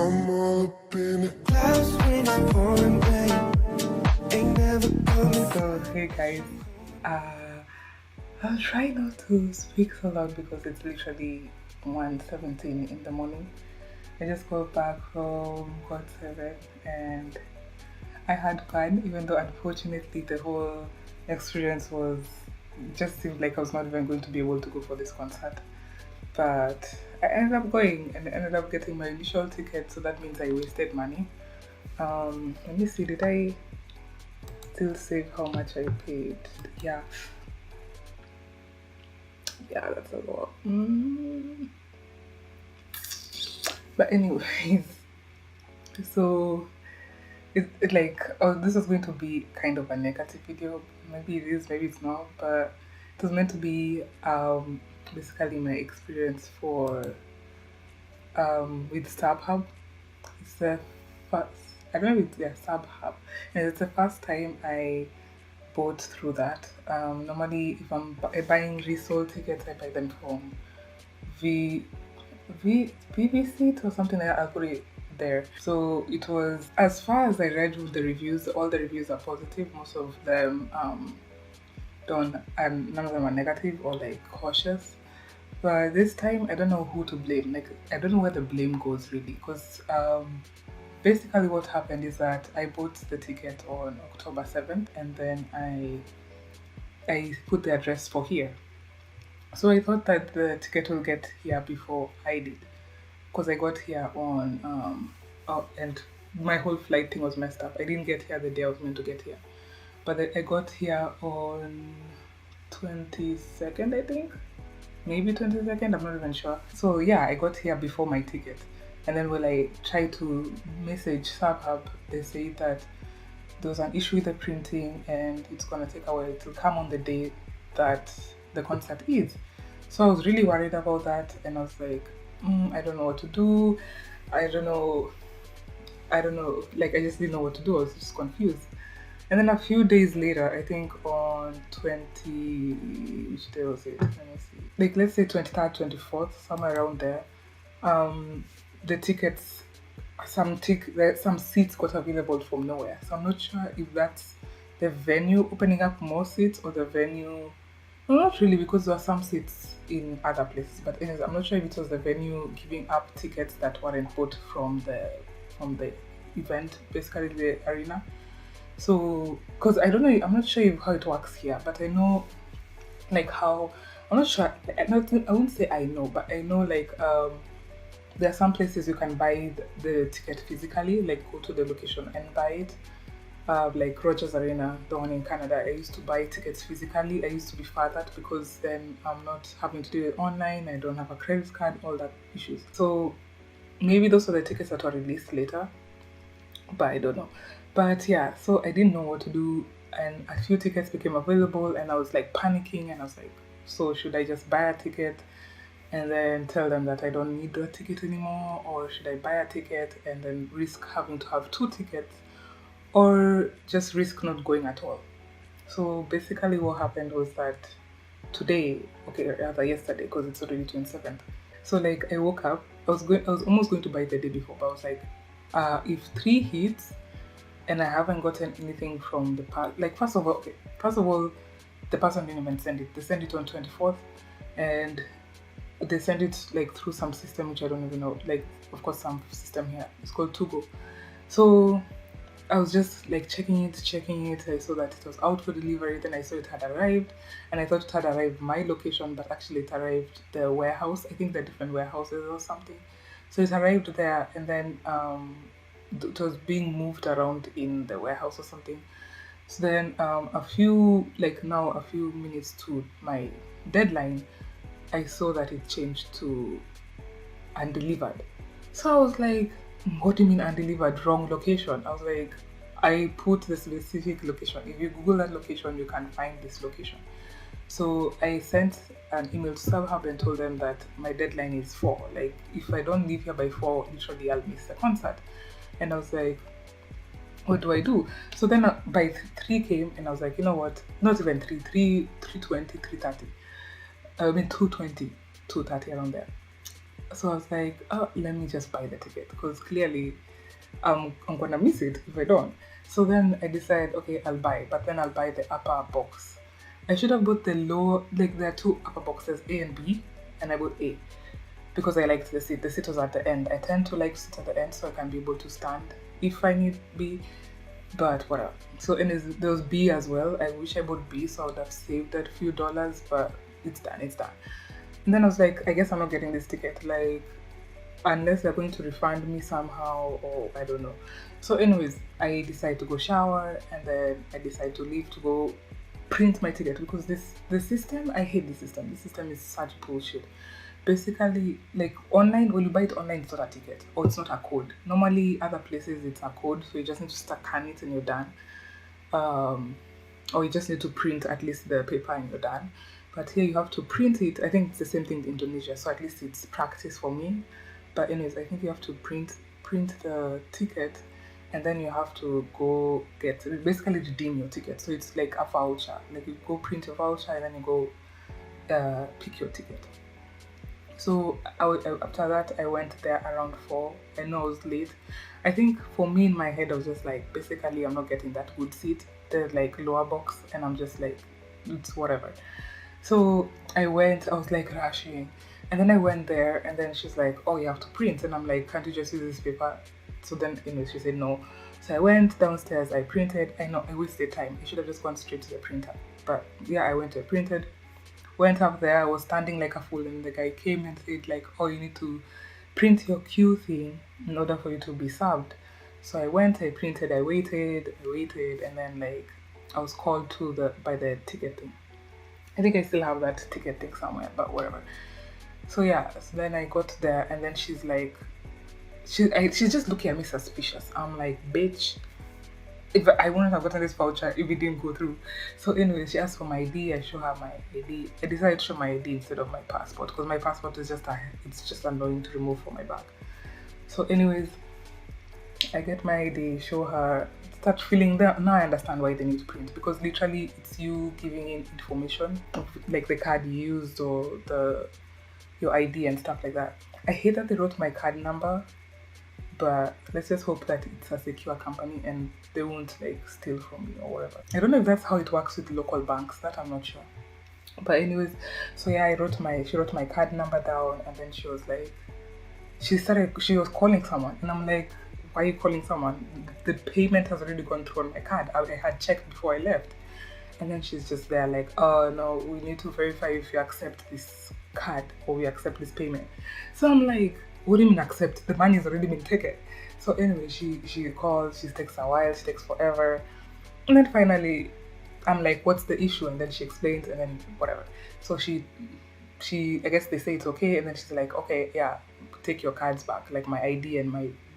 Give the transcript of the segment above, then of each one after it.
I'm all up in it. Clouds when it's pouring rain. Ain't never coming. So hey guys, I'll try not to speak so loud because it's literally 1:17 in the morning. I just got back from GOT7 and I had fun, even though unfortunately the whole experience was just seemed like I was not even going to be able to go for this concert. But I ended up going and ended up getting my initial ticket, so that means I wasted money. Let me see, did I still save how much I paid? Yeah, that's a lot. But anyways, so it like, oh, this was going to be kind of a negative video. Maybe it is, maybe it's not, but it was meant to be basically my experience for with StubHub. It's the first, I don't know if it's StubHub, and it's the first time I bought through that. Normally, if I'm buying resold tickets, I buy them from V BBC or something like that. I'll put it there. So it was, as far as I read with the reviews, all the reviews are positive. Most of them don't, and none of them are negative or like cautious. But this time, I don't know who to blame. Like, I don't know where the blame goes really, because basically what happened is that I bought the ticket on October 7th, and then I put the address for here. So I thought that the ticket will get here before I did, because I got here on and my whole flight thing was messed up. I didn't get here the day I was meant to get here, but I got here on 22nd, I think, maybe 22nd. I'm not even sure. So yeah, I got here before my ticket, and then when I tried to message StubHub, they say that there was an issue with the printing and it's gonna take a while to come on the day that the concert is. So I was really worried about that, and I was like, I don't know what to do. I don't know. Like, I just didn't know what to do. I was just confused. And then a few days later, I think on 20, which day was it? Let me see. Like, let's say 23rd, 24th, somewhere around there. The tickets, some seats got available from nowhere. So I'm not sure if that's the venue opening up more seats or the venue. No, not really, because there are some seats in other places. But anyways, I'm not sure if it was the venue giving up tickets that weren't bought from the event, basically the arena. So, because I don't know, I'm not sure how it works here, but I know like how, I'm not sure, I won't say I know, but I know like there are some places you can buy the ticket physically, like go to the location and buy it. Like Rogers Arena, the one in Canada, I used to buy tickets physically. I used to prefer that because then I'm not having to do it online. I don't have a credit card, all that issues. So maybe those are the tickets that were released later, but I don't know. But yeah, so I didn't know what to do, and a few tickets became available, and I was like panicking, and I was like, so should I just buy a ticket and then tell them that I don't need the ticket anymore, or should I buy a ticket and then risk having to have two tickets, or just risk not going at all? So basically what happened was that today, okay, rather yesterday, because it's already 27th. So like I woke up, I was almost going to buy the day before, but I was like, if 3 hits and I haven't gotten anything from the park, like first of all, the person didn't even send it. They sent it on 24th, and they send it like through some system which I don't even know. Like, of course, some system here. It's called Tugo. So I was just like checking it. I saw that it was out for delivery. Then I saw it had arrived, and I thought it had arrived my location, but actually it arrived the warehouse. I think they're different warehouses or something. So it arrived there, and then it was being moved around in the warehouse or something. So then a few minutes to my deadline, I saw that it changed to undelivered. So I was like, what do you mean undelivered? Wrong location. I was like, I put the specific location. If you Google that location, you can find this location. So I sent an email to StubHub and told them that my deadline is 4. Like, if I don't leave here by 4, literally I'll miss the concert. And I was like, what do I do? So then by 3 came, and I was like, you know what? Not even 3:20, 3:30. I mean 2:20, 2:30, around there. So I was like, oh, let me just buy the ticket because clearly I'm gonna miss it if I don't. So then I decide, okay, I'll buy, but then I'll buy the upper box. I should have bought the lower, like there are two upper boxes, A and B, and I bought A because I liked the seat. The seat was at the end. I tend to like sit at the end so I can be able to stand if I need B, but whatever. So and there was B as well. I wish I bought B so I would have saved that few dollars, but it's done, it's done. And then I was like, I guess I'm not getting this ticket. Like, unless they're going to refund me somehow, or I don't know. So anyways, I decide to go shower and then I decide to leave to go print my ticket because the system, I hate the system. The system is such bullshit. Basically, like online, when you buy it online, it's not a ticket or it's not a code. Normally other places it's a code, so you just need to scan it and you're done. Or you just need to print at least the paper and you're done. But here you have to print it. I think it's the same thing in Indonesia, so at least it's practice for me. But anyways, I think you have to print the ticket and then you have to go basically redeem your ticket. So it's like a voucher. Like you go print your voucher and then you go pick your ticket. So after that, I went there around 4. I know I was late. I think for me in my head, I was just like, basically, I'm not getting that good seat. The like lower box, and I'm just like, it's whatever. So I was like rushing. And then I went there, and then she's like, oh, you have to print. And I'm like, can't you just use this paper? So then, she said no. So I went downstairs, I printed. I know I wasted time. I should have just gone straight to the printer. But yeah, I went to printed. Went up there, I was standing like a fool, and the guy came and said like, oh, you need to print your queue thing in order for you to be served. So I went, I printed, I waited, and then like I was called by the ticket thing. I think I still have that ticket thing somewhere, but whatever. So yeah, so then I got there and then she's like, she's just looking at me suspicious. I'm like, bitch, if I wouldn't have gotten this voucher if it didn't go through. So anyway, she asked for my ID. I show her my ID. I decided to show my ID instead of my passport because my passport is it's just annoying to remove from my bag. So anyways, I get my ID, show her, start filling that. Now I understand why they need to print because literally it's you giving in information of like the card you used or your ID and stuff like that. I hate that they wrote my card number, but let's just hope that it's a secure company and they won't like steal from me or whatever. I don't know if that's how it works with local banks, that I'm not sure. But anyways, so yeah, she wrote my card number down and then she was like, she was calling someone and I'm like, why are you calling someone? The payment has already gone through on my card. I had checked before I left. And then she's just there like, oh no, we need to verify if you accept this card or we accept this payment. So I'm like, what do you mean accept? The money has already been taken. So anyway, she calls, she takes a while, she takes forever. And then finally, I'm like, what's the issue? And then she explains and then whatever. So she I guess they say it's okay. And then she's like, okay, yeah, take your cards back, like my ID and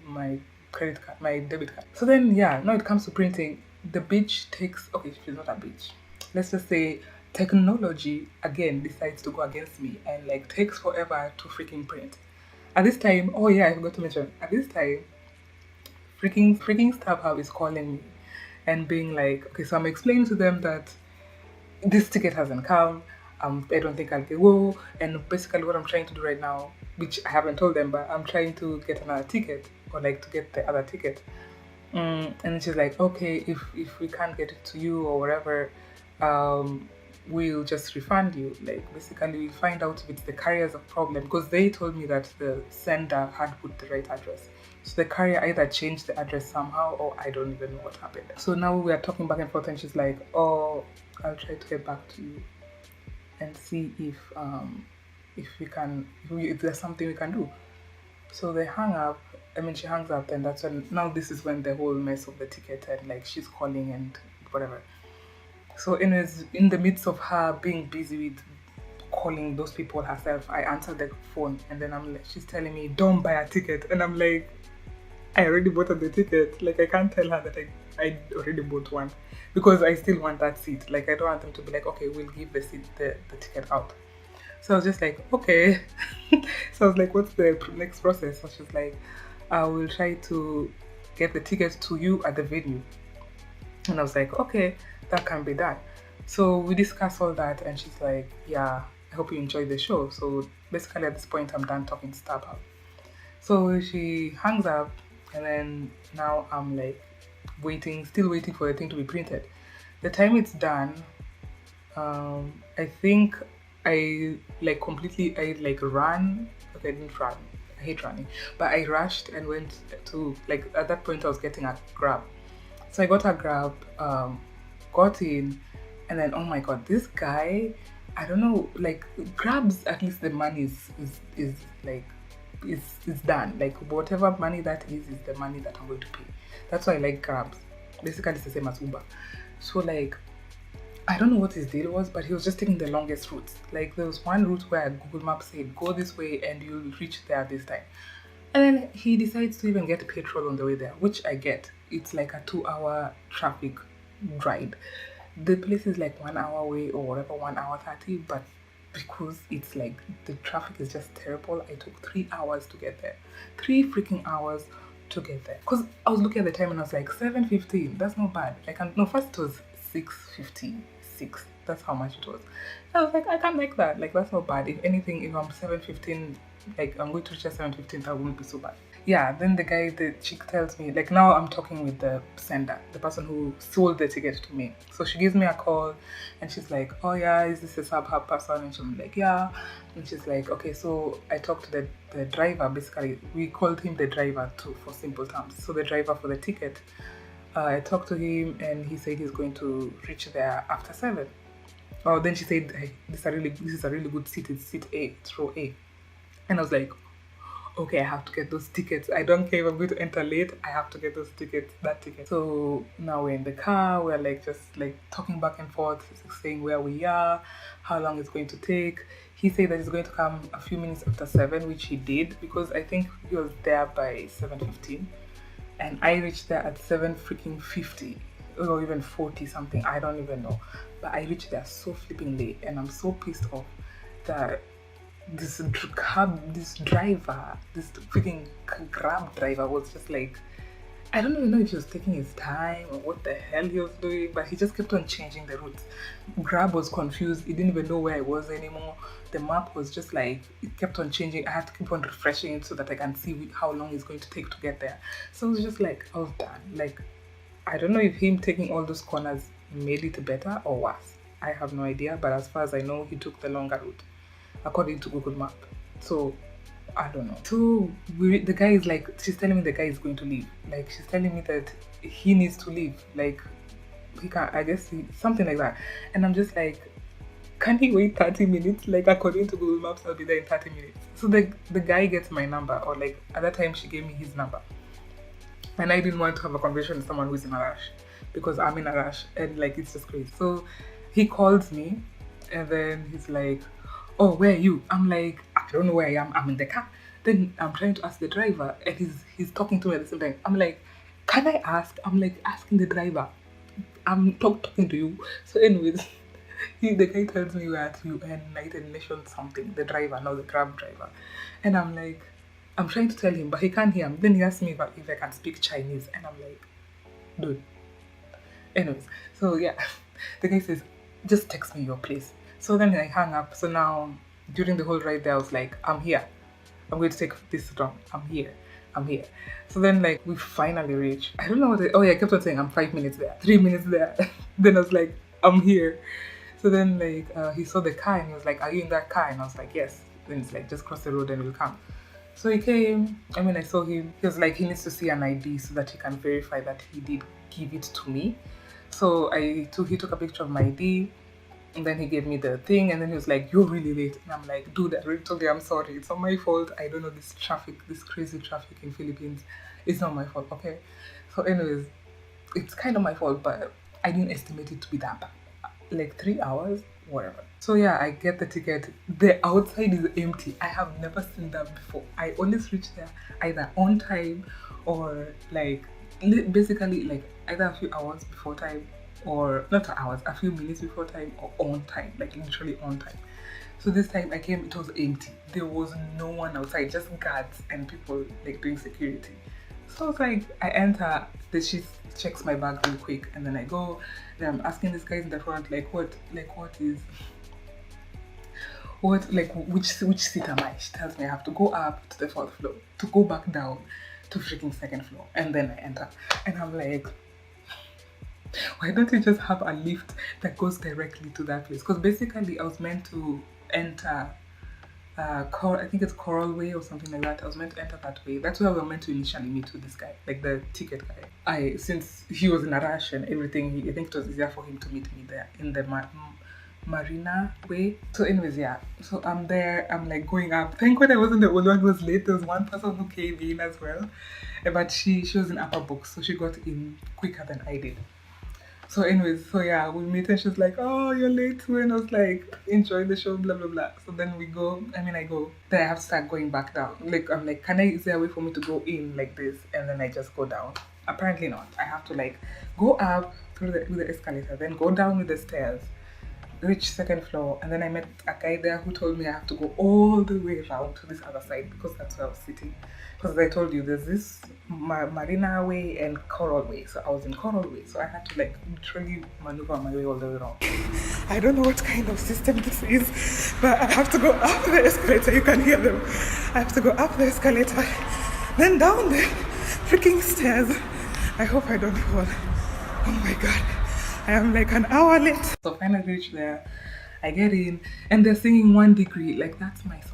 my credit card, my debit card. So then, yeah, now it comes to printing. The bitch takes, okay, she's not a bitch. Let's just say technology again decides to go against me and like takes forever to freaking print. At this time, oh yeah, I forgot to mention, at this time, freaking StubHub is calling me and being like, okay, so I'm explaining to them that this ticket hasn't come. I don't think I'll go. And basically what I'm trying to do right now, which I haven't told them, but I'm trying to get another ticket or like to get the other ticket. And she's like, okay, if we can't get it to you or whatever, we'll just refund you. Like basically we'll find out if it's the carrier's problem because they told me that the sender had put the right address. So the carrier either changed the address somehow or I don't even know what happened. So now we are talking back and forth and she's like, oh, I'll try to get back to you and see if there's something we can do. So they hung up. I mean, she hangs up, and that's when now this is when the whole mess of the ticket and like she's calling and whatever. So anyways, in the midst of her being busy with calling those people herself, I answered the phone and then she's telling me, don't buy a ticket. And I'm like, I already bought the ticket. Like I can't tell her that I already bought one because I still want that seat. Like I don't want them to be like, okay, we'll give the ticket out. So I was just like, okay. So I was like, what's the next process? So she's like, I will try to get the ticket to you at the venue. And I was like, okay, that can be done. So we discussed all that and she's like, yeah, I hope you enjoyed the show. So basically at this point I'm done talking to Starbucks. So she hangs up, and then now I'm like still waiting for the thing to be printed. The time it's done, I think I like ran. Okay, I didn't run. I hate running, but I rushed and went to, like, at that point I was getting a Grab. So I got a Grab, got in, and then oh my god, this guy, I don't know, like Grabs, at least the money is like is done. Like whatever money that is the money that I'm going to pay. That's why I like Grabs. Basically, it's the same as Uber. So like, I don't know what his deal was, but he was just taking the longest routes. Like there was one route where Google Maps said go this way and you'll reach there this time. And then he decides to even get petrol on the way there, which I get. It's like a 2 hour traffic ride. The place is like 1 hour away or whatever, 1 hour 30, but because it's like the traffic is just terrible, I took 3 hours to get there. 3 freaking hours to get there. Because I was looking at the time and I was like, 7:15, that's not bad. Like, no, first it was 6:56. That's how much it was. I was like, I can't make that. Like, that's not bad. If anything, if I'm 7:15, like I'm going to reach at 7:15, that wouldn't be so bad. Yeah, then the chick tells me, like now I'm talking with the sender, the person who sold the ticket to me. So she gives me a call and she's like, oh yeah, is this a SubHub person? And she's like, yeah. And she's like, okay, so I talked to the driver, basically, we called him the driver too, for simple terms. So the driver for the ticket, I talked to him and he said he's going to reach there after 7. Oh, then she said, hey, this is a really good seat, it's seat A, it's row A. And I was like, okay, I have to get those tickets. I don't care if I'm going to enter late, I have to get those tickets, that ticket. So now we're in the car, we're like just like talking back and forth, saying where we are, how long it's going to take. He said that he's going to come a few minutes after 7, which he did, because I think he was there by 7:15. And I reached there at 7:50 or even 40 something, I don't even know. But I reached there so flipping late and I'm so pissed off that this driver, this freaking Grab driver was just like, I don't even know if he was taking his time or what the hell he was doing, but he just kept on changing the routes. Grab was confused, he didn't even know where I was anymore. The map was just like, it kept on changing. I had to keep on refreshing it so that I can see how long it's going to take to get there. So it was just like, I was done. Like, I don't know if him taking all those corners made it better or worse. I have no idea, but as far as I know, he took the longer route according to Google Map. So I don't know. So the guy is like, she's telling me the guy is going to leave. Like she's telling me that he needs to leave. Like he can't, I guess something like that. And I'm just like, can he wait 30 minutes? Like according to Google Maps, I'll be there in 30 minutes. So the guy gets my number, or like at that time she gave me his number. And I didn't want to have a conversation with someone who's in a rush because I'm in a rush and like it's just crazy. So he calls me and then he's like, oh, where are you? I'm like, I don't know where I am. I'm in the car. Then I'm trying to ask the driver and he's talking to me at the same time. I'm like, can I ask? I'm like asking the driver. I'm talking to you. So anyways, the guy tells me we're at United Nations something. The driver, not the Grab driver. And I'm like, I'm trying to tell him, but he can't hear me. Then he asks me if I can speak Chinese. And I'm like, dude. Anyways, so yeah, the guy says, just text me your place. So then I hung up. So now, during the whole ride there, I was like, I'm here. I'm going to take this down. I'm here. So then like, we finally reached. I don't know what oh yeah, I kept on saying, I'm 5 minutes there, 3 minutes there. Then I was like, I'm here. So then like, he saw the car and he was like, are you in that car? And I was like, yes. Then it's like, just cross the road and we'll come. So he came, I saw him. He was like, he needs to see an ID so that he can verify that he did give it to me. So he took a picture of my ID. And then he gave me the thing, and then he was like, you're really late. And I'm like, dude, I really told you I'm sorry. It's not my fault. I don't know this crazy traffic in Philippines. It's not my fault, okay? So anyways, it's kind of my fault, but I didn't estimate it to be that bad. Like 3 hours, whatever. So yeah, I get the ticket. The outside is empty. I have never seen that before. I always reach there either on time or like, basically like either a few hours before time, or not hours, a few minutes before time, or on time, like literally on time. So this time I came, it was empty. There was no one outside, just guards and people like doing security. So I was like, I enter, she checks my bag real quick, and then I go, then I'm asking these guys in the front, like what what, like, which seat am I? She tells me I have to go up to the fourth floor, to go back down to freaking second floor, and then I enter. And I'm like, why don't you just have a lift that goes directly to that place? Because basically I was meant to enter I think it's Coral Way or something like that. I was meant to enter that way. That's where we were meant to initially meet with this guy, like the ticket guy. Since he was in a rush and everything, I think it was easier for him to meet me there in the Marina way. So anyways, yeah. So I'm there, I'm like going up. Thank God I wasn't the only one who was late. There was one person who came in as well. But she was in upper box, so she got in quicker than I did. So anyways, so yeah, we meet and she's like, oh, you're late too. And I was like, enjoy the show, blah, blah, blah. So then we go, I go. Then I have to start going back down. Like, I'm like, is there a way for me to go in like this? And then I just go down. Apparently not. I have to like go up with the escalator, then go down with the stairs, reach second floor. And then I met a guy there who told me I have to go all the way around to this other side because that's where I was sitting. Because I told you there's this Marina Way and Coral Way. So I was in Coral Way. So I had to like literally maneuver my way all the way around. I don't know what kind of system this is, but I have to go up the escalator. You can hear them. I have to go up the escalator, then down the freaking stairs. I hope I don't fall. Oh my God. I am like an hour late. So finally reach there. I get in and they're singing 1 Degree. Like that's my song.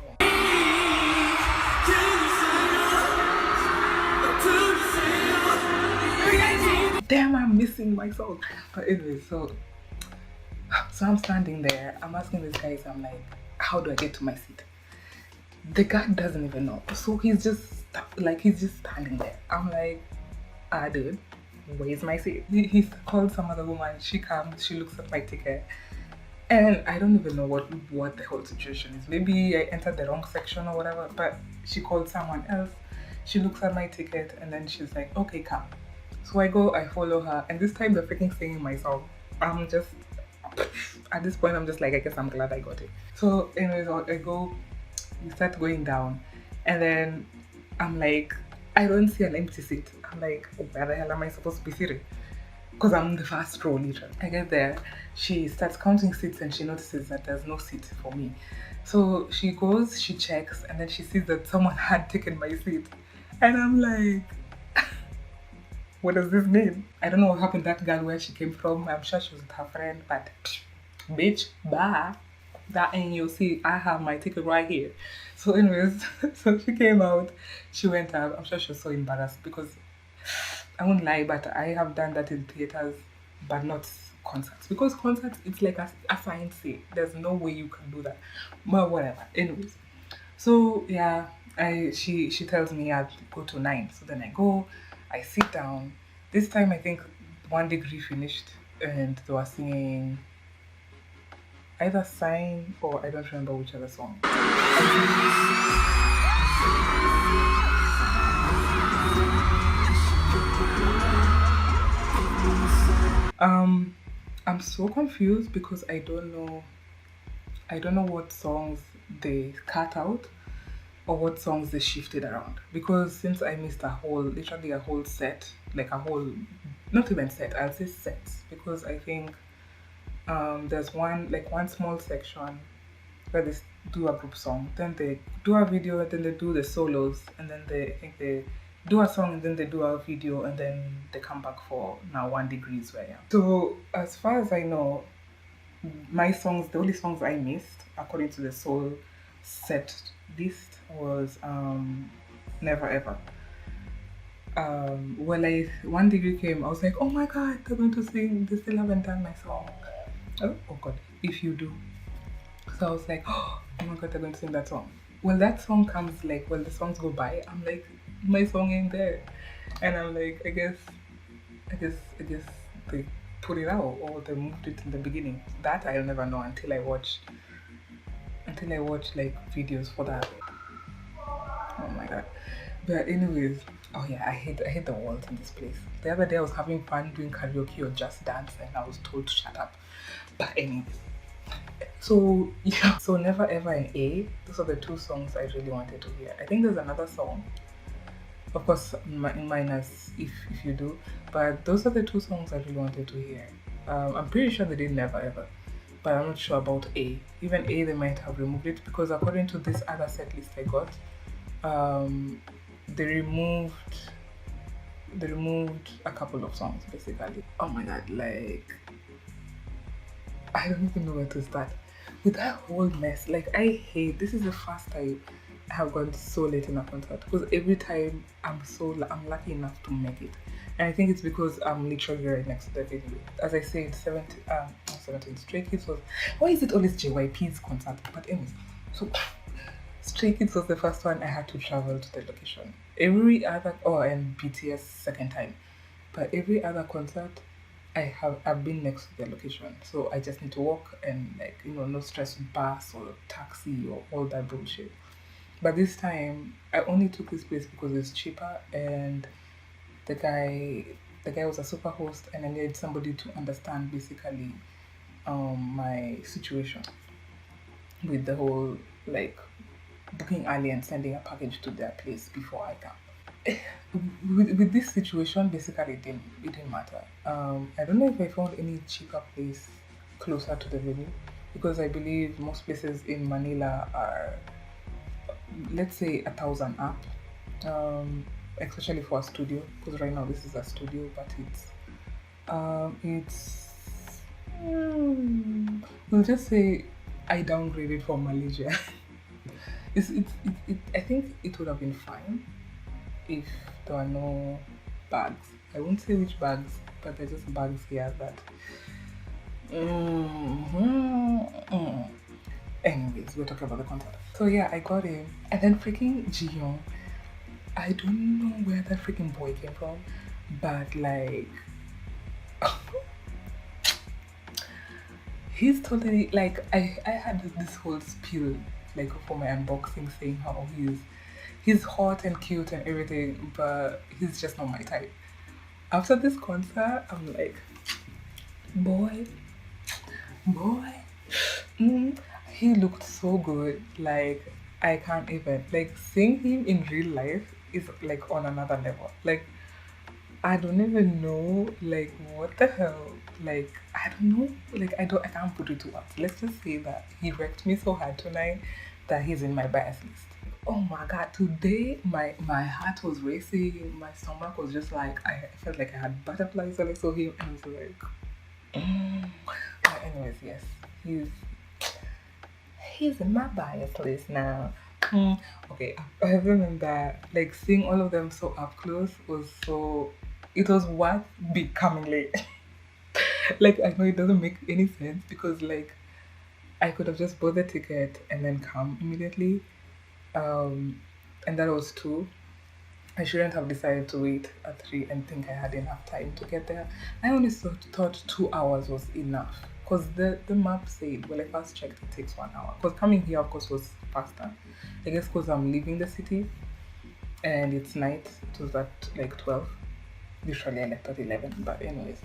Damn, I'm missing my song. But anyway, so I'm standing there. I'm asking these guys, I'm like, how do I get to my seat? The guy doesn't even know. So he's just standing there. I'm like, dude, where's my seat? He called some other woman. She comes, she looks at my ticket. And I don't even know what the whole situation is. Maybe I entered the wrong section or whatever, but she called someone else. She looks at my ticket and then she's like, okay, come. So I go, I follow her, and this time they're freaking singing my song. I'm just, at this point, I'm just like, I guess I'm glad I got it. So anyways, I go, we start going down, and then I'm like, I don't see an empty seat. I'm like, where the hell am I supposed to be sitting? Because I'm the first row, literally. I get there, she starts counting seats and she notices that there's no seat for me. So she goes, she checks, and then she sees that someone had taken my seat. And I'm like, what does this mean? I don't know what happened to that girl, where she came from. I'm sure she was with her friend, but bitch, bye. That ain't you. See, I have my ticket right here. So anyways, so she came out, she went up. I'm sure she was so embarrassed because I won't lie, but I have done that in theaters, but not concerts. Because concerts, it's like a assigned seat. There's no way you can do that. But whatever. Anyways, so yeah, she tells me I go to 9. So then I go. I sit down. This time I think 1 Degree finished and they were singing either Sign or I don't remember which other song. I'm so confused because I don't know what songs they cut out or what songs they shifted around, because since I missed literally a whole set, like a whole, not even set, I'll say sets, because I think there's one small section where they do a group song, then they do a video, then they do the solos, and then they do a song, and then they do a video, and then they come back for now 1 Degree where I am. So as far as I know, my songs, the only songs I missed according to the soul set list was Never Ever. When 1 Degree came, I was like, oh my God, they're going to sing, they still haven't done my song. Oh God, If You Do. So I was like, oh my God, they're going to sing that song. Well, that song comes like, well, the songs go by, I'm like, my song ain't there. And I'm like, I guess they put it out or they moved it in the beginning. That I'll never know until I watch like videos for that. Oh my God. But anyways, oh yeah, I hate the walls in this place. The other day I was having fun doing karaoke or just dance and I was told to shut up. But anyways, so yeah, so Never Ever and A, those are the 2 songs I really wanted to hear. I think there's another song, of course, minus If You Do, but those are the 2 songs I really wanted to hear. I'm pretty sure they did Never Ever. but I'm not sure about A. Even A, they might have removed it because according to this other set list I got, um, they removed they removed a couple of songs basically. Oh my god, like I don't even know where to start with that whole mess. Like I hate this is the first time I have gone so late in a concert because every time I'm lucky enough to make it, and I think it's because I'm literally right next to the venue. As I said, 17 Stray Kids was. Why is it always JYP's concert? But anyways, so Stray Kids was the first one I had to travel to the location. Every other, oh, and BTS second time, but every other concert I've been next to the location, so I just need to walk and like no stress with bus or taxi or all that bullshit. But this time I only took this place because it's cheaper and the guy the guy was a super host and I needed somebody to understand basically my situation with the whole like booking early and sending a package to their place before I come. With this situation, basically it didn't matter. I don't know if I found any cheaper place closer to the venue because I believe most places in Manila are, let's say, 1,000 up, especially for a studio. Because right now this is a studio, but it's we'll just say I downgraded from Malaysia. I think it would have been fine if there were no bags. I won't say which bags, but they're just bags here that. Anyways, we're talking about the concert. So yeah, I got him, and then freaking Jiyoung. I don't know where that freaking boy came from, but like, he's totally like I had this whole spiel like for my unboxing saying how he's hot and cute and everything, but he's just not my type. After this concert, I'm like, boy, boy, mm, he looked so good. Like I can't even like seeing him in real life is like on another level. Like I don't even know like what the hell. Like I don't know. Like I can't put it to words. Let's just say that he wrecked me so hard tonight that he's in my bias list. Oh my god, today my heart was racing, my stomach was just like I felt like I had butterflies when I saw him and I was like but anyways, yes, he's in my bias list now. Okay, I remember like seeing all of them so up close was so it was worth becoming late. Like I know it doesn't make any sense because like I could have just bought the ticket and then come immediately. Um and that was two. I shouldn't have decided to wait at three and think I had enough time to get there. I only thought 2 hours was enough because the map said when I first checked it takes 1 hour. Because coming here, of course, was faster. I guess because I'm leaving the city and it's night. It was at like 12. Usually I left at 11. But anyways,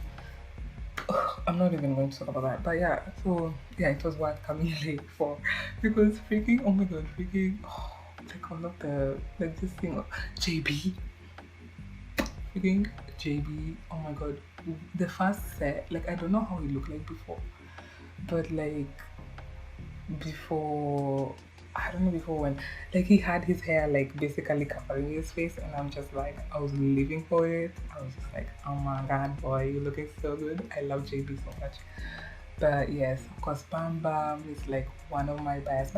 I'm not even going to talk about that. But yeah, so yeah, it was worth coming late for because freaking oh my god, freaking like all of the like this thing of JB. Freaking JB, oh my god. The first set, like I don't know how he looked like before. But like before I don't know before when like he had his hair like basically covering his face and I'm just like I was living for it. I was just like, oh my god boy, you're looking so good. I love JB so much. But yes, of course Bam Bam is like one of my best.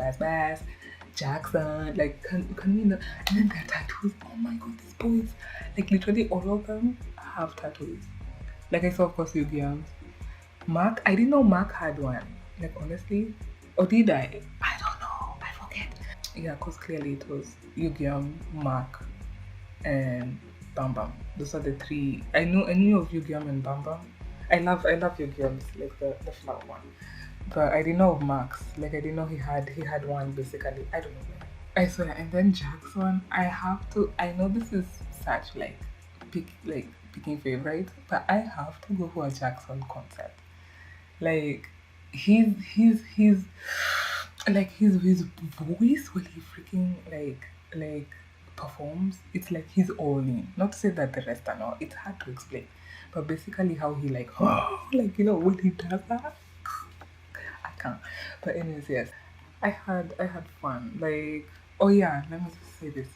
Jackson, like can you know and then their tattoos. Oh my god, these boys. Like literally all of them have tattoos. Like I saw of course Yu-Gi-Oh! Mark, I didn't know Mark had one. Like honestly. Or did I? I don't know. I forget. Yeah, because clearly it was Yu-Gi-Oh, Mark, and Bam Bam. Those are the three. I knew of Yu-Gi-Oh and Bam Bam. I love Yu-Gi-Oh, like the flower one. But I didn't know of Max. Like I didn't know he had one basically. I don't know. I swear. And then Jackson, I have to. I know this is such picking favorite, but I have to go for a Jackson concert. Like he's like his voice when he freaking like performs, it's like he's all in. Not to say that the rest are not. It's hard to explain, but basically how he like like when he does that, I But anyways, yes, I had fun. Like, oh yeah, let me just say this.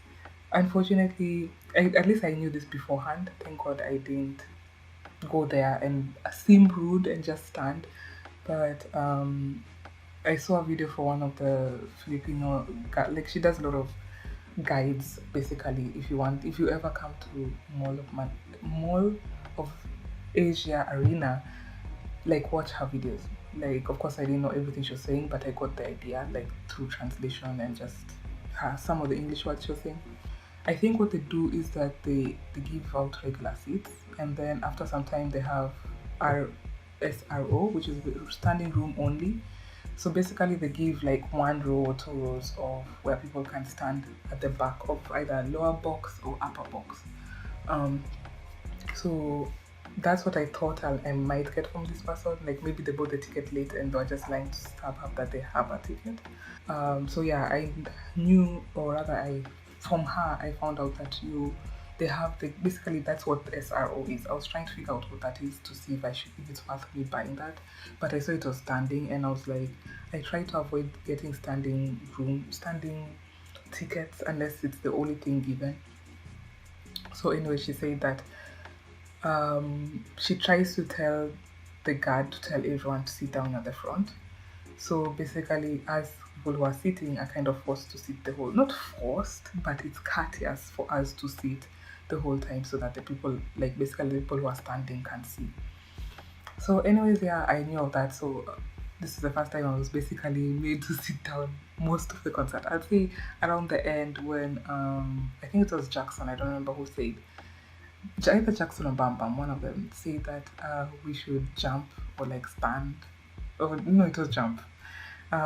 Unfortunately, at least I knew this beforehand. Thank God I didn't go there and seem rude and just stand. But I saw a video for one of the Filipino like she does a lot of guides basically. If you ever come to Mall of Asia Arena, like watch her videos. Like of course I didn't know everything she was saying, but I got the idea like through translation and just some of the English words she was saying. I think what they do is that they give out regular seats, and then after some time they have RSRO, which is the standing room only. So basically, they give like one row or two rows of where people can stand at the back of either lower box or upper box. Um, so that's what I thought I might get from this person. Like maybe they bought the ticket late and they were just lying to StubHub that they have a ticket. So yeah, I knew, or rather, I from her I found out that they have basically that's what the SRO is. I was trying to figure out what that is to see if it's worth me buying that, but I saw it was standing, and I was like, I try to avoid getting standing tickets unless it's the only thing given. So anyway, she said that she tries to tell the guard to tell everyone to sit down at the front. So basically, as people who are sitting are kind of forced to sit the whole, not forced, but it's courteous for us to sit the whole time so that the people, like basically the people who are standing can see. So anyways, yeah, I knew of that. So this is the first time I was basically made to sit down most of the concert. I'd say around the end when I think it was Jackson, I don't remember who said, either Jackson or Bam Bam, one of them said that we should jump or like stand. Oh no, it was jump.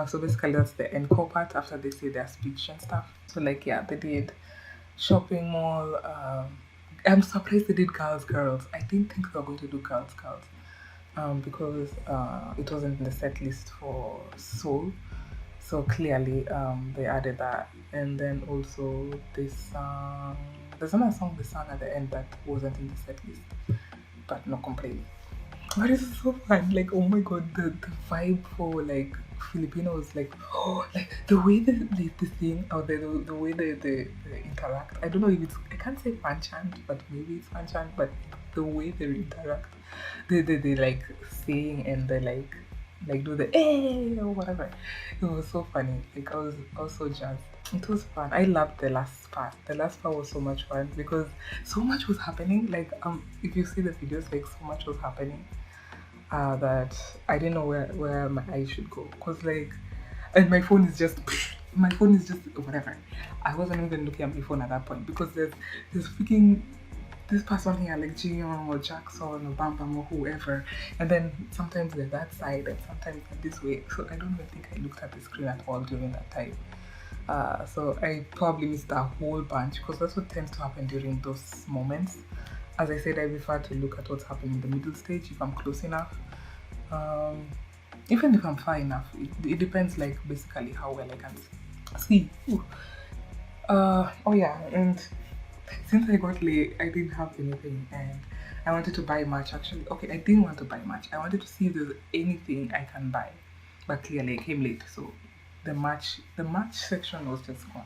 So basically, that's the encore part after they say their speech and stuff. So like yeah, they did shopping mall. I'm surprised they did girls. I didn't think they were going to do girls. Because it wasn't in the set list for Soul. So clearly, they added that, and then also there's another song they sang at the end that wasn't in the set list, but no complaining. But it's so fun. Like, oh my god, the vibe for like Filipinos, like, oh, like the way they sing or the way they interact. I don't know if it's, I can't say fan chant, but maybe it's fan chant, but the way they interact, they like sing and they like do the eh or whatever. It was so funny. Like, I was also jazzed. It was fun. I loved the last part. The last part was so much fun because so much was happening. Like if you see the videos, like so much was happening that I didn't know where my eyes should go. Cause like, and my phone is just whatever. I wasn't even looking at my phone at that point because there's freaking this person here like Jion or Jackson or Bam Bam or whoever, and then sometimes they're that side and sometimes they're this way. So I don't even think I looked at the screen at all during that time. So I probably missed a whole bunch because that's what tends to happen during those moments. As I said, I prefer to look at what's happening in the middle stage if I'm close enough. Um, Even if I'm far enough, it depends like basically how well I can see. Ooh. Oh yeah, and since I got late, I didn't have anything and I wanted to buy much actually. Okay, I didn't want to buy much. I wanted to see if there's anything I can buy. But clearly I came late, so the match section was just gone.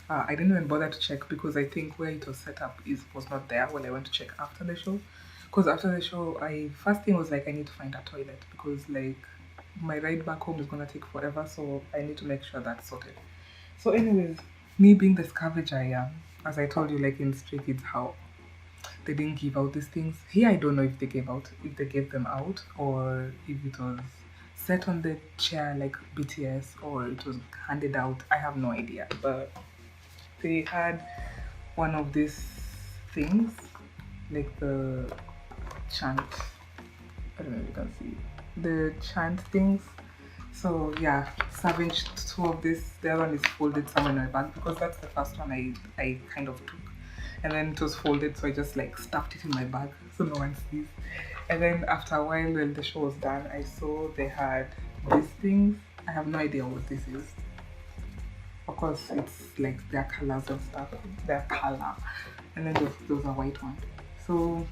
I didn't even bother to check because I think where it was set up was not there when I went to check after the show. Because after the show, I first thing was like I need to find a toilet because like my ride back home is gonna take forever, so I need to make sure that's sorted. So, anyways, me being the scavenger I am, as I told you, like in Stray Kids, how they didn't give out these things. Here, I don't know if they gave them out, or if it was set on the chair like BTS, or it was handed out. I have no idea, but they had one of these things, like the chant. I don't know if you can see the chant things. So yeah, savaged two of this. The other one is folded somewhere in my bag because that's the first one I kind of took, and then it was folded, so I just like stuffed it in my bag so no one sees. And then after a while, when the show was done, I saw they had these things. I have no idea what this is. Of course, it's like their colors and stuff. Their color, and then those are white ones. So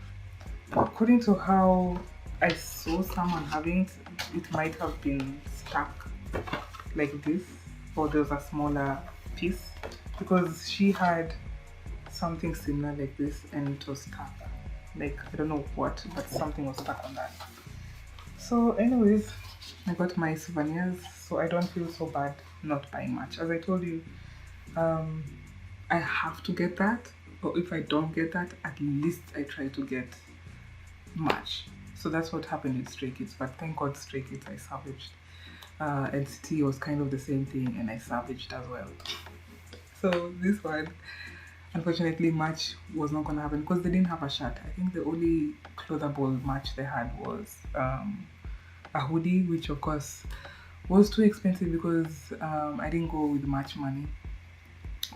according to how I saw someone having it, it might have been stuck like this, or there was a smaller piece, because she had something similar like this and it was stuck. Like, I don't know what, but something was stuck on that. So anyways, I got my souvenirs, so I don't feel so bad not buying much. As I told you, um, I have to get that, or if I don't get that, at least I try to get much. So that's what happened with Stray Kids, but thank God Stray Kids I salvaged. NCT was kind of the same thing and I salvaged as well. So this one, unfortunately, match was not gonna happen because they didn't have a shirt. I think the only clothable match they had was a hoodie, which of course was too expensive because I didn't go with much money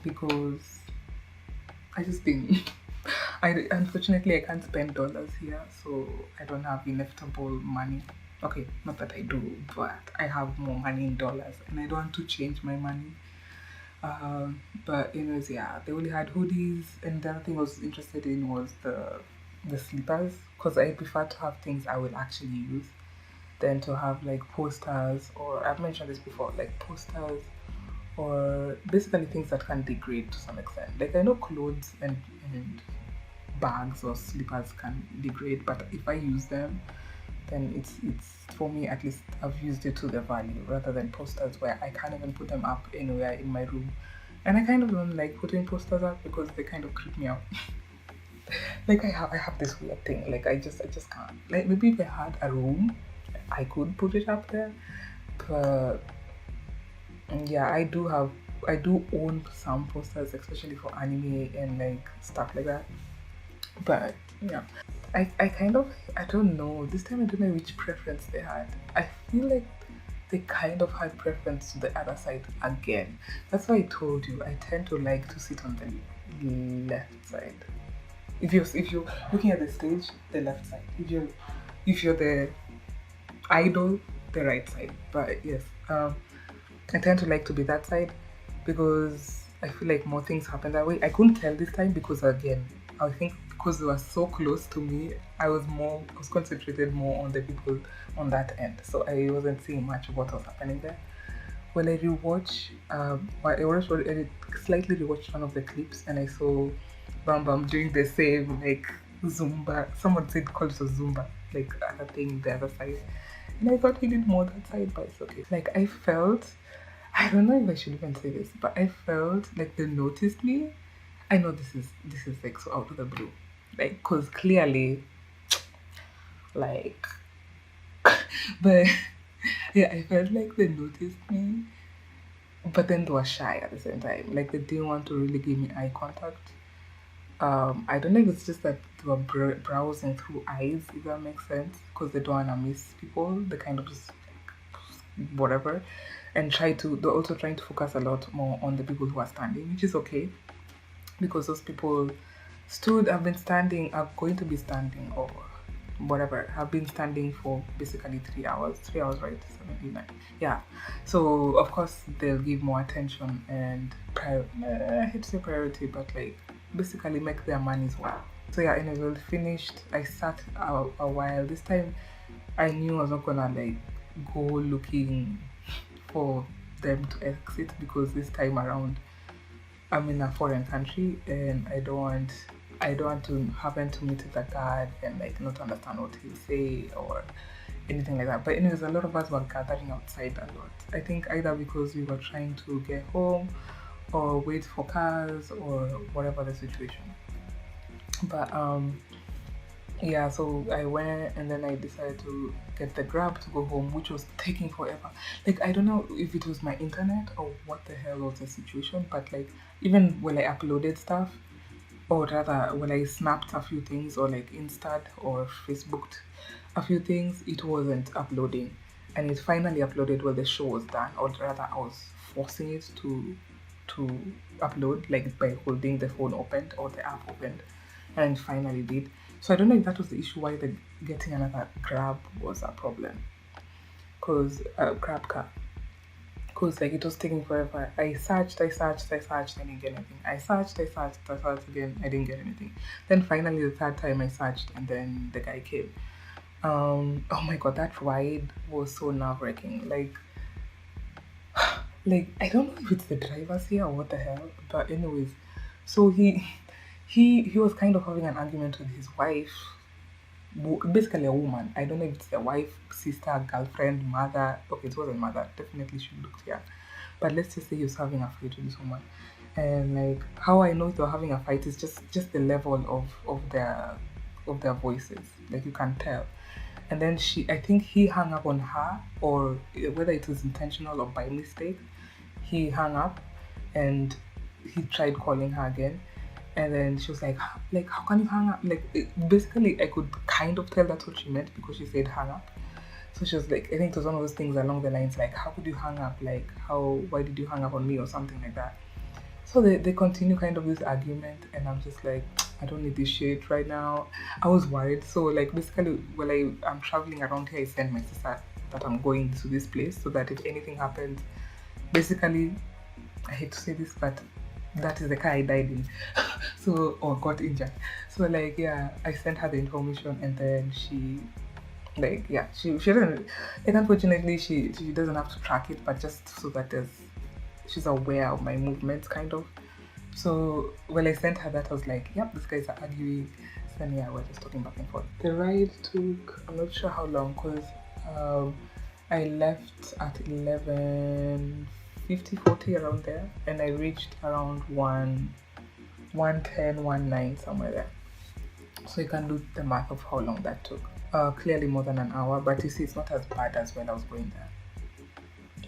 because I just didn't. Unfortunately I can't spend dollars here, so I don't have inevitable money. Okay, not that I do, but I have more money in dollars and I don't want to change my money. But anyways, yeah, they only had hoodies, and the other thing I was interested in was the slippers, because I prefer to have things I will actually use than to have like posters, or I've mentioned this before, like posters or basically things that can degrade to some extent. Like I know clothes and bags or slippers can degrade, but if I use them, then it's for me, at least I've used it to their value, rather than posters where I can't even put them up anywhere in my room. And I kind of don't like putting posters up because they kind of creep me out. Like I have this weird thing. Like I just can't. Like maybe if I had a room, I could put it up there. But yeah, I do own some posters, especially for anime and like stuff like that. But yeah, I kind of, I don't know. This time I don't know which preference they had. I feel like they kind of had preference to the other side again. That's why I told you I tend to like to sit on the left side. If you're looking at the stage, the left side. If you're the idol, the right side. But yes, I tend to like to be that side because I feel like more things happen that way. I couldn't tell this time because again, I think because they were so close to me, I was concentrated more on the people on that end. So I wasn't seeing much of what was happening there. When I I slightly rewatched one of the clips and I saw Bam Bam doing the same like Zumba. Someone said call it a Zumba, like other thing the other side. And I thought he did more that side, but it's okay. Like I felt, I don't know if I should even say this, but I felt like they noticed me. I know this is like so out of the blue, like because clearly, like, but yeah, I felt like they noticed me, but then they were shy at the same time. Like they didn't want to really give me eye contact. I don't know if it's just that they were browsing through eyes, if that makes sense, because they don't want to miss people. They kind of just like, whatever, and they're also trying to focus a lot more on the people who are standing, which is okay because those people have been standing, are going to be standing, or whatever, have been standing for basically 3 hours. 3 hours, right? 79. Yeah. So of course they'll give more attention and I hate to say priority, but like basically make their money's worth. So yeah, anyway, we finished. I sat a while. This time I knew I was not gonna like go looking for them to exit because this time around I'm in a foreign country and I don't want to happen to meet with a guard and like not understand what he'll say or anything like that. But anyways, a lot of us were gathering outside a lot. I think either because we were trying to get home or wait for cars or whatever the situation. But yeah, so I went and then I decided to get the grab to go home, which was taking forever. Like I don't know if it was my internet or what the hell was the situation, but like even when I uploaded stuff, or rather when I snapped a few things or like Instad or Facebooked a few things, it wasn't uploading. And it finally uploaded when the show was done, or rather I was forcing it to upload, like by holding the phone opened or the app opened, and finally did. So I don't know if that was the issue why the getting another grab was a problem. Cause grab car. Cause like it was taking forever. I searched, I didn't get anything. I searched again, I didn't get anything. Then finally the third time I searched and then the guy came. Oh my god, that ride was so nerve-wracking. Like like I don't know if it's the drivers here or what the hell, but anyways, so he was kind of having an argument with his wife, basically a woman. I don't know if it's the wife, sister, girlfriend, mother. Okay, it wasn't mother. Definitely she looked young, but let's just say he was having a fight with this woman. And like how I know they were having a fight is just the level of their voices. Like you can tell. And then I think he hung up on her, or whether it was intentional or by mistake, he hung up, and he tried calling her again. And then she was like, how can you hang up? Like, basically, I could kind of tell that's what she meant because she said hang up. So she was like, I think it was one of those things along the lines like, how could you hang up? Like, why did you hang up on me or something like that? So they continue kind of this argument, and I'm just like, I don't need this shit right now. I was worried. So, like, basically, while I'm traveling around here, I send my sister that I'm going to this place so that if anything happens, basically, I hate to say this, but that is the car I died in. So, or got injured. So, like, yeah, I sent her the information, and then like, yeah, she doesn't, like, unfortunately, she doesn't have to track it, but just so that she's aware of my movements, kind of. So when I sent her that, I was like, yep, these guys are arguing. So then, yeah, we're just talking back and forth. The ride took, I'm not sure how long, because I left at 11:50, 40 around there, and I reached around 1:10, 1:09, somewhere there. So you can do the math of how long that took. Clearly more than an hour, but you see, it's not as bad as when I was going there.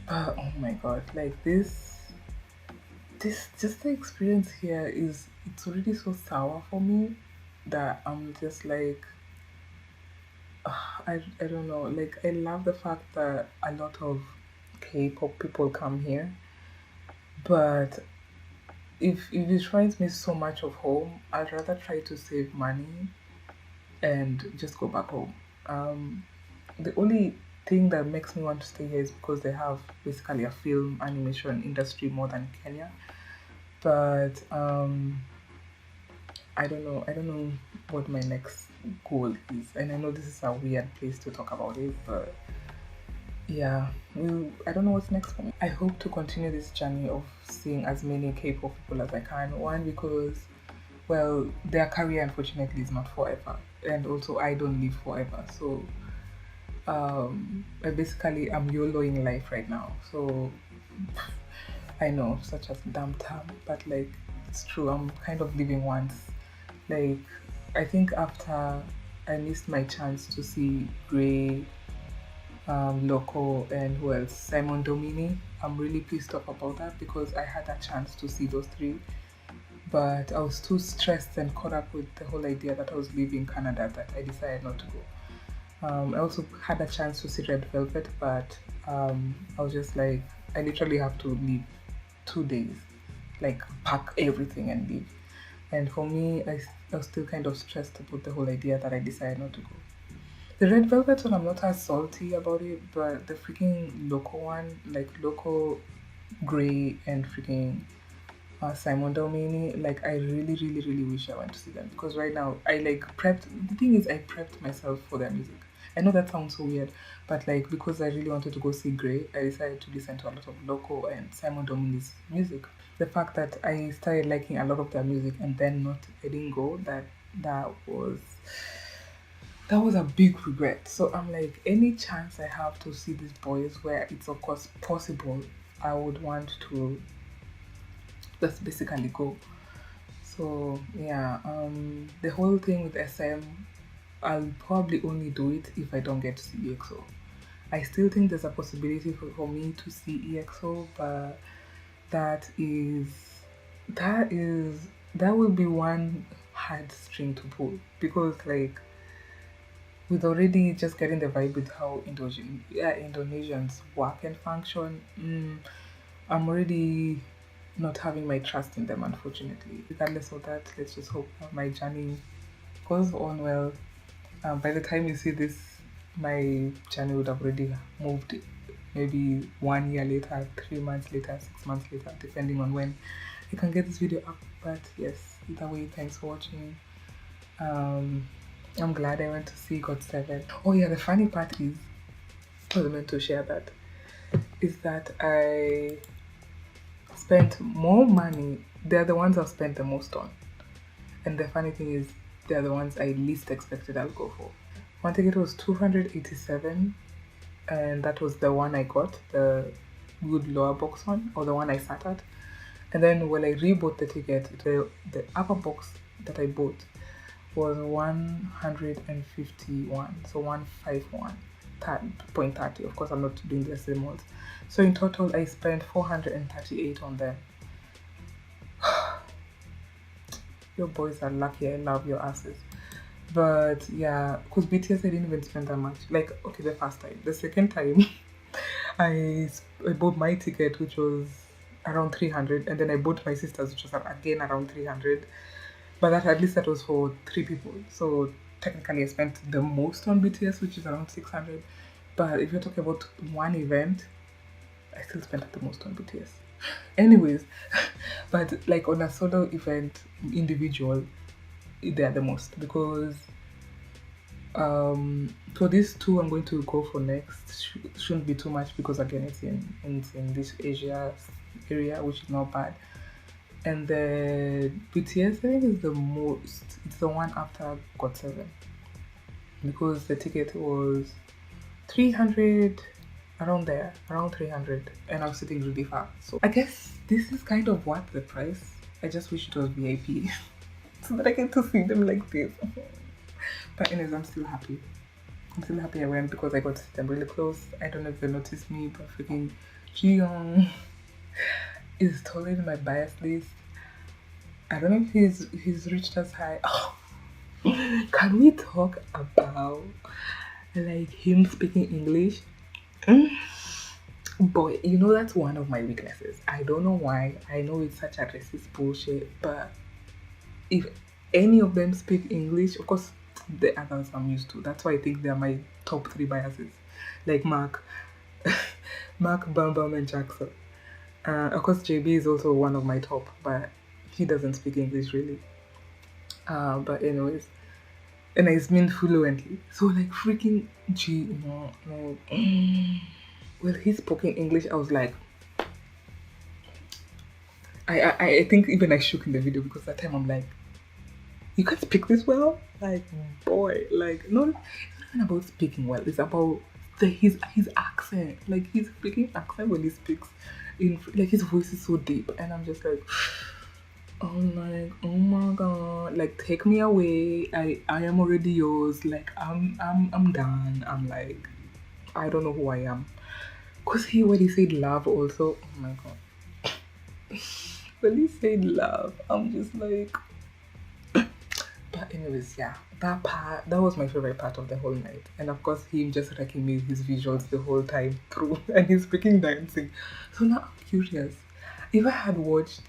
Oh my god, like this just the experience here it's already so sour for me that I'm just like I don't know, like I love the fact that a lot of K-pop people come here, but if it reminds me so much of home, I'd rather try to save money and just go back home. The only thing that makes me want to stay here is because they have basically a film animation industry more than Kenya. But I don't know what my next goal is. And I know this is a weird place to talk about it, but yeah, I don't know what's next for me. I hope to continue this journey of seeing as many K-pop people as I can. One, because, well, their career unfortunately is not forever. And also I don't live forever. So I basically am YOLOing life right now. So I know, such as damn term, but like it's true. I'm kind of living once. Like I think after I missed my chance to see Gray, Loco, and who else? Simon Domini. I'm really pissed off about that because I had a chance to see those three, but I was too stressed and caught up with the whole idea that I was leaving Canada that I decided not to go. I also had a chance to see Red Velvet, but I was just like, I literally have to leave 2 days, like pack everything and leave. And for me, I was still kind of stressed about the whole idea that I decided not to go. The Red Velvet one, I'm not as salty about it, but the freaking Loco one, like Loco, Grey, and freaking Simon Domini, like I really, really, really wish I went to see them because right now I like prepped. The thing is, I prepped myself for their music. I know that sounds so weird, but like because I really wanted to go see Grey, I decided to listen to a lot of Loco and Simon Domini's music. The fact that I started liking a lot of their music and then I didn't go, that was that was a big regret. So I'm like, any chance I have to see these boys where it's of course possible, I would want to just basically go. So yeah, the whole thing with SM, I'll probably only do it if I don't get to see EXO. I still think there's a possibility for me to see EXO, but that is that is that will be one hard string to pull because like with already just getting the vibe with how Indonesians work and function, I'm already not having my trust in them, unfortunately. Regardless of that, let's just hope that my journey goes on well. By the time you see this, my journey would have already moved maybe 1 year later, 3 months later, 6 months later, depending on when I can get this video up. But yes, either way, thanks for watching. I'm glad I went to see GOT7. Oh yeah, the funny part is, I was meant to share that, is that spent more money. They're the ones I've spent the most on. And the funny thing is, they're the ones I least expected I'll go for. One ticket was 287, and that was the one I got, the good lower box one, or the one I sat at. And then when I rebought the ticket, the upper box that I bought was 151, so 151. 0.30. Of course, I'm not doing the same ones. So in total, I spent 438 on them. Your boys are lucky. I love your asses. But yeah, because BTS, I didn't even spend that much. Like, okay, the first time. The second time, I bought my ticket, which was around 300, and then I bought my sister's, which was again around 300. But at least that was for 3 people. So technically, I spent the most on BTS, which is around 600. But if you're talking about one event, I still spent the most on BTS. Anyways, but like on a solo event, individual, they're the most, because for these two I'm going to go for next shouldn't be too much, because again it's in this Asia area, which is not bad. And the BTS, I think, is the most. It's the one after GOT7, because the ticket was 300, around there, around 300, and I was sitting really far. So I guess this is kind of worth the price. I just wish it was VIP so that I get to see them like this. But anyways, I'm still happy. I'm still happy I went, because I got to see them really close. I don't know if they noticed me, but freaking Jiyoung is totally in my bias list. I don't know if he's reached as high. Oh, can we talk about like him speaking English? Boy, you know that's one of my weaknesses. I don't know why. I know it's such a racist bullshit, but if any of them speak English, of course the others I'm used to. That's why I think they're my top 3 biases. Like Mark, Bam Bam, and Jackson. Of course, JB is also one of my top, but he doesn't speak English really. But anyways, and I mean fluently. So like freaking G, well, he's speaking English. I was like, I think even I shook in the video, because that time I'm like, you can't speak this well? Like, boy, like, no, it's not even about speaking well. It's about his accent. Like, his freaking accent when he speaks, like, his voice is so deep. And I'm just like, oh my god, like, take me away. I am already yours. Like, I'm done. I'm like, I don't know who I am. Because when he said love also, oh my god. When he said love, I'm just like, but anyways, yeah, that was my favorite part of the whole night. And of course, him just wrecking me his visuals the whole time through, and he's freaking dancing. So now I'm curious. If I had watched,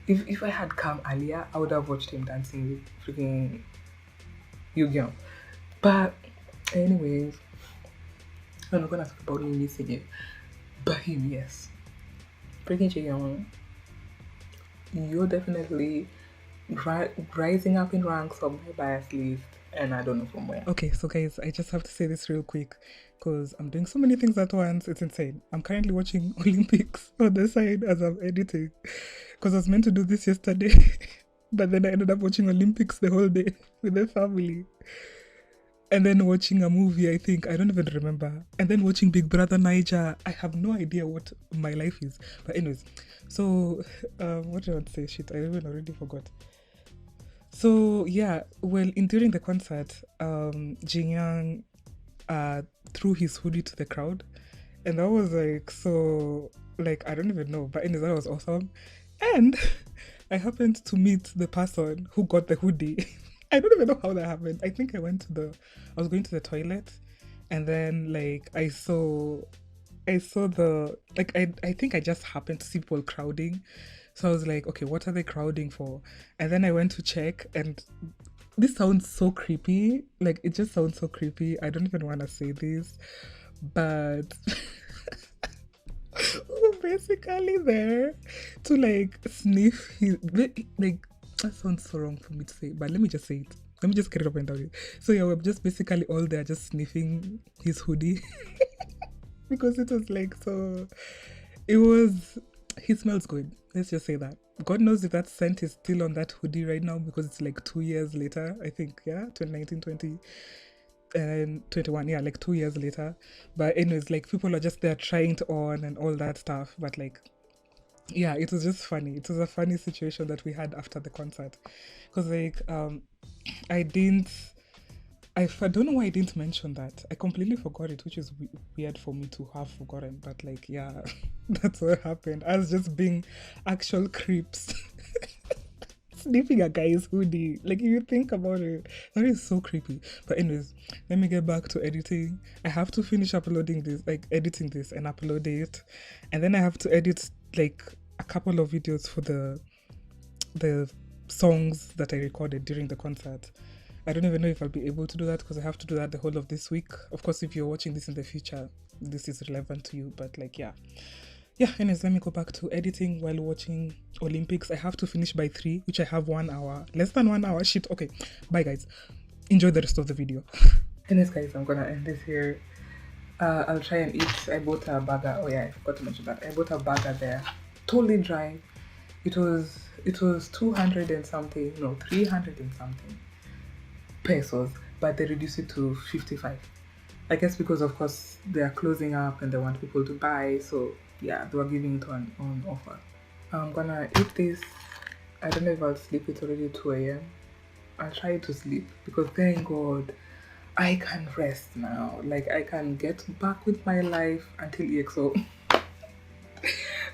if I had come earlier, I would have watched him dancing with freaking Yu-Gi-Oh. But anyways, I'm not gonna talk about me missing it. But him, yes. Freaking Jaeyoung, you're definitely rising up in ranks of my bias list, and I don't know from where. Okay, so guys, I just have to say this real quick, because I'm doing so many things at once. It's insane. I'm currently watching Olympics on the side as I'm editing, because I was meant to do this yesterday, but then I ended up watching Olympics the whole day with the family. And then watching a movie, I think, I don't even remember. And then watching Big Brother Niger. I have no idea what my life is. But anyways, so, what did I want to say? Shit, I even already forgot. So, yeah, well, during the concert, Jin Young threw his hoodie to the crowd. And that was like, so, like, I don't even know. But anyways, that was awesome. And I happened to meet the person who got the hoodie. I don't even know how that happened. I think I was going to the toilet, and then like I saw the, like, I think I just happened to see people crowding. So I was like, okay, what are they crowding for? And then I went to check, and this sounds so creepy. Like, it just sounds so creepy. I don't even want to say this, but basically there to like sniff his, like, that sounds so wrong for me to say, but let me just say it. Let me just get it up and down. So yeah, we're just basically all there just sniffing his hoodie because it was like, so it was He smells good. Let's just say that. God knows if that scent is still on that hoodie right now because it's like 2 years later. I think, yeah, 2019, 20 and 21, yeah, like 2 years later. But anyways, like people are just there trying to on and all that stuff. But like, yeah, it was just funny. It was a funny situation that we had after the concert because like I didn't. I don't know why I didn't mention that. I completely forgot it, which is weird for me to have forgotten. But like, yeah, that's what happened. I was just being actual creeps, sniffing a guy's hoodie. Like, if you think about it, that is so creepy. But anyways, let me get back to editing. I have to finish uploading this, like editing this and upload it, and then I have to edit like a couple of videos for the songs that I recorded during the concert. I don't even know if I'll be able to do that because I have to do that the whole of this week. Of course, if you're watching this in the future, this is relevant to you. But like, yeah. Yeah, anyways, let me go back to editing while watching Olympics. I have to finish by 3, which I have 1 hour. Less than 1 hour. Shit. Okay. Bye, guys. Enjoy the rest of the video. Anyways, guys, I'm gonna end this here. I'll try and eat. I bought a burger. Oh yeah, I forgot to mention that. I bought a burger there. Totally dry. It was 200 and something. No, 300 and something pesos, but they reduced it to 55. I guess because of course they are closing up and they want people to buy, so yeah, they were giving it on offer. I'm gonna eat this. I don't know if I'll sleep. It's already 2 a.m. I'll try to sleep because thank God I can rest now. Like I can get back with my life until EXO.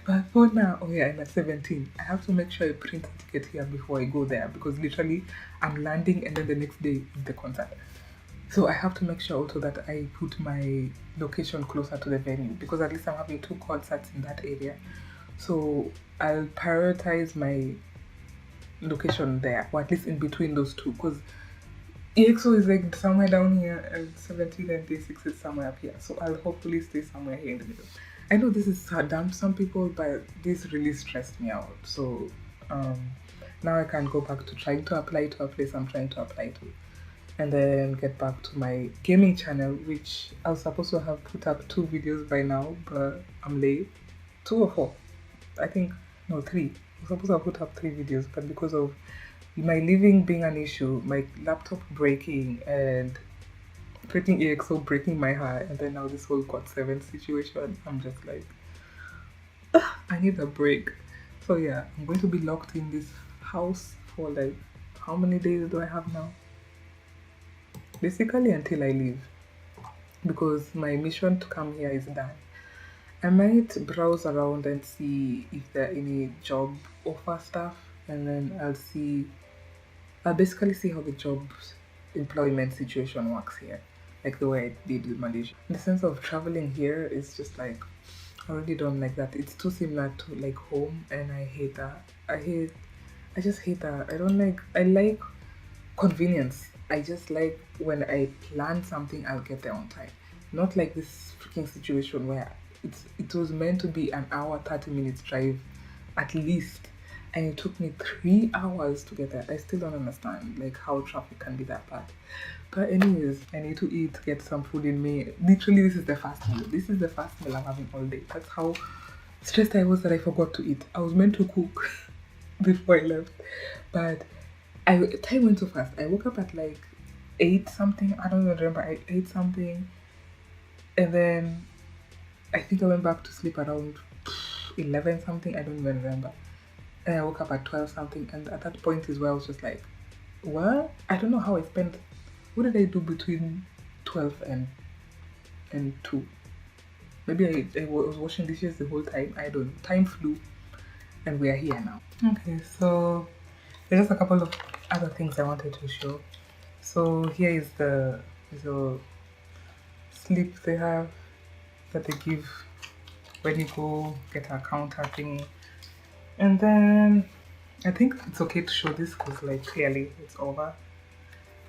But for now, oh yeah, I'm at 17. I have to make sure I print a ticket here before I go there because literally I'm landing and then the next day is the concert. So I have to make sure also that I put my location closer to the venue because at least I'm having 2 concerts in that area. So I'll prioritize my location there, or at least in between those 2, because EXO is like somewhere down here and 17 and day 6 is somewhere up here. So I'll hopefully stay somewhere here in the middle. I know this is dumb to some people, but this really stressed me out. So now I can go back to trying to apply to a place I'm trying to apply to. And then get back to my gaming channel, which I was supposed to have put up 2 videos by now, but I'm late. 2 or 4. I think, no, 3. I was supposed to have put up 3 videos, but because of my living being an issue, my laptop breaking, and freaking EXO breaking my heart, and then now this whole GOT7 situation, I'm just like, I need a break. So yeah, I'm going to be locked in this house for like, how many days do I have now? Basically until I leave, because my mission to come here is done. I might browse around and see if there are any job offer stuff, and then I'll basically see how the job employment situation works here, like the way I did with Malaysia. In the sense of traveling here, it's just like, I really don't like that. It's too similar to like home, and I hate that. I just hate that. I like convenience. I just like when I plan something, I'll get there on time. Not like this freaking situation where it was meant to be an hour, 30 minutes drive at least, and it took me 3 hours to get there. I still don't understand like how traffic can be that bad. But anyways, I need to eat, get some food in me. Literally, this is the first meal. This is the first meal I'm having all day. That's how stressed I was that I forgot to eat. I was meant to cook before I left, but time went so fast. I woke up at like 8 something. I don't even remember. I ate something, and then I think I went back to sleep around 11 something. I don't even remember. And I woke up at 12 something. And at that point is where I was just like, what? I don't know how I spent. What did I do between 12 and 2? Maybe I was washing dishes the whole time. I don't know. Time flew, and we are here now. Okay, so there's just a couple of other things I wanted to show. So here is the slip they have that they give when you go get a counter thing. And then I think it's okay to show this because like clearly it's over.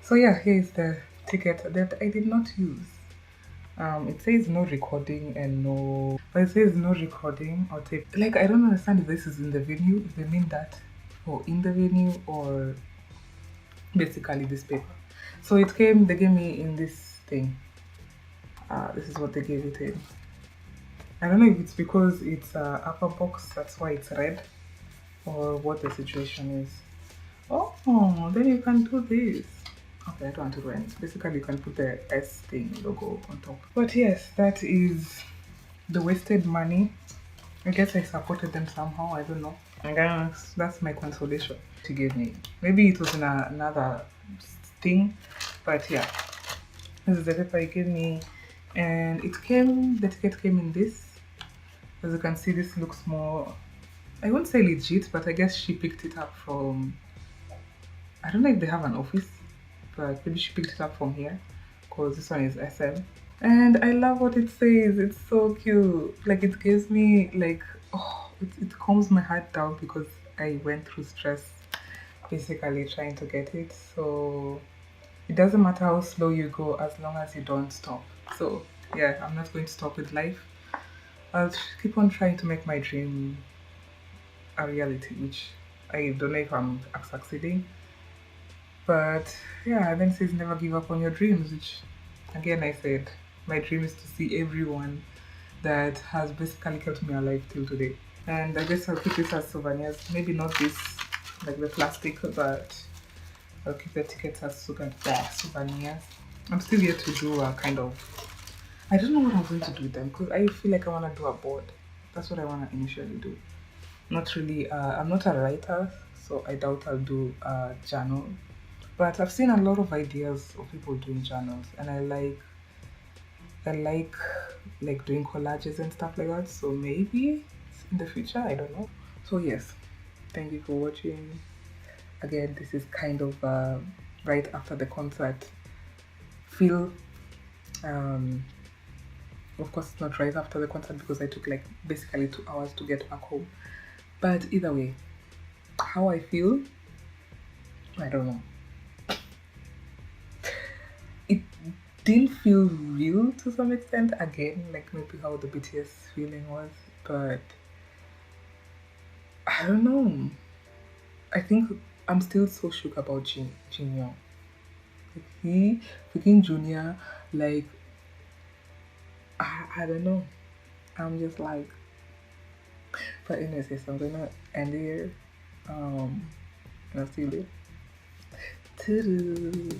So yeah, here is the ticket that I did not use. It says no recording and no, but it says no recording or tape. Like I don't understand if this is in the venue, if they mean that, or in the venue, or basically this paper. So they gave me in this thing. This is what they gave it in. I don't know if it's because it's a upper box, that's why it's red, or what the situation is. Oh, then you can do this. Okay, I don't want to do it. Basically, you can put the S thing logo on top. But yes, that is the wasted money. I guess I supported them somehow. I don't know. I guess that's my consolation to give me. Maybe it was in another thing, but yeah, this is the paper he gave me, and it came. The ticket came in this. As you can see, this looks more. I won't say legit, but I guess she picked it up from. I don't know if they have an office, but maybe she picked it up from here, because this one is SM. And I love what it says. It's so cute. Like it gives me like, oh, it calms my heart down because I went through stress basically trying to get it. So it doesn't matter how slow you go as long as you don't stop. So yeah, I'm not going to stop with life. I'll keep on trying to make my dream a reality, which I don't know if I'm succeeding. But yeah, then says never give up on your dreams, which again I said my dream is to see everyone that has basically kept me alive till today. And I guess I'll keep this as souvenirs. Maybe not this, like the plastic, but I'll keep the tickets as souvenirs. I'm still yet to do a kind of. I don't know what I'm going to do with them because I feel like I want to do a board. That's what I want to initially do. Not really. I'm not a writer, so I doubt I'll do a journal. But I've seen a lot of ideas of people doing journals, and I like doing collages and stuff like that. So maybe in the future, I don't know. So yes, thank you for watching. Again, this is kind of right after the concert. Feel of course it's not right after the concert because I took like basically 2 hours to get back home. But either way, how I feel, I don't know. It didn't feel real to some extent. Again, like maybe how the BTS feeling was, but I don't know. I think I'm still so shook about Jin Young. Like he freaking Junior, like I don't know. I'm just like, but anyways, yes, I'm gonna end here. And I'll see you later. Toodoo.